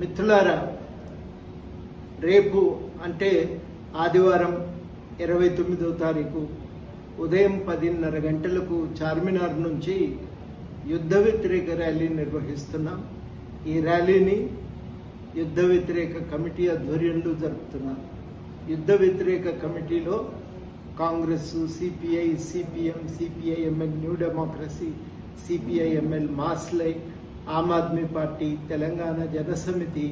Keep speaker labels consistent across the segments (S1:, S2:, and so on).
S1: మిత్రులారా, రేపు అంటే ఆదివారం 29వ తారీఖు ఉదయం 10:30 గంటలకు చార్మినార్ నుంచి యుద్ధ వ్యతిరేక ర్యాలీ నిర్వహిస్తున్నాం. ఈ ర్యాలీని యుద్ధ వ్యతిరేక కమిటీ ఆధ్వర్యంలో జరుపుతున్నాం. యుద్ధ వ్యతిరేక కమిటీలో Congress, CPI, CPM, CPIML, New Democracy, CPIML, మాస్లై, ఆమ్ ఆద్మీ పార్టీ, తెలంగాణ జనసమితి,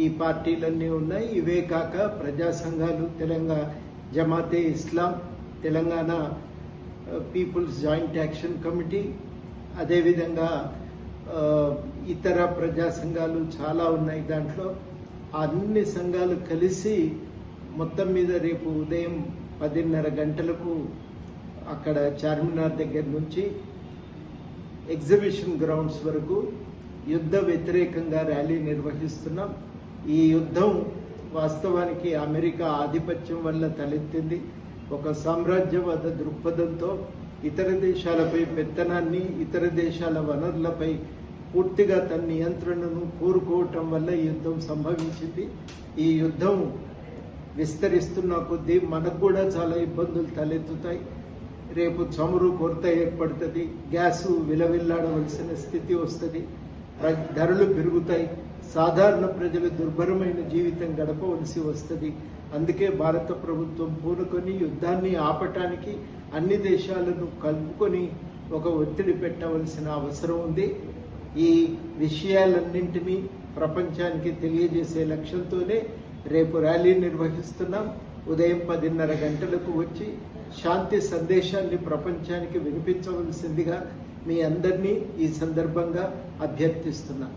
S1: ఈ పార్టీలన్నీ ఉన్నాయి. ఇవే కాక ప్రజా సంఘాలు, Telangana Jamaate Islam, Telangana People's Joint Action Committee, అదేవిధంగా ఇతర ప్రజా సంఘాలు చాలా ఉన్నాయి. దాంట్లో అన్ని సంఘాలు కలిసి మొత్తం మీద రేపు ఉదయం 10:30 గంటలకు అక్కడ చార్మినార్ దగ్గర నుంచి ఎగ్జిబిషన్ గ్రౌండ్స్ వరకు యుద్ధ వ్యతిరేకంగా ర్యాలీ నిర్వహిస్తున్నాం. ఈ యుద్ధం వాస్తవానికి అమెరికా ఆధిపత్యం వల్ల తలెత్తింది. ఒక సామ్రాజ్యవాద దృక్పథంతో ఇతర దేశాలపై పెత్తనాన్ని, ఇతర దేశాల వనరులపై పూర్తిగా తన నియంత్రణను కోరుకోవటం వల్ల ఈ యుద్ధం సంభవించింది. ఈ యుద్ధం విస్తరిస్తున్న కొద్దీ మనకు కూడా చాలా ఇబ్బందులు తలెత్తుతాయి. రేపు చమురు కొరత ఏర్పడుతుంది, గ్యాసు విలవిల్లాడవలసిన స్థితి వస్తుంది, ధరలు పెరుగుతాయి, సాధారణ ప్రజలు దుర్భరమైన జీవితం గడపవలసి వస్తుంది. అందుకే భారత ప్రభుత్వం పూనుకొని యుద్ధాన్ని ఆపటానికి అన్ని దేశాలను కలుపుకొని ఒక ఒత్తిడి పెట్టవలసిన అవసరం ఉంది. ఈ విషయాలన్నింటినీ ప్రపంచానికి తెలియజేసే లక్ష్యంతోనే రేపు ర్యాలీ నిర్వహిస్తున్నాం. ఉదయం 10:30 గంటలకు వచ్చి శాంతి సందేశాన్ని ప్రపంచానికి వినిపించవలసిందిగా మీ అందరినీ ఈ సందర్భంగా అభ్యర్థిస్తున్నాం.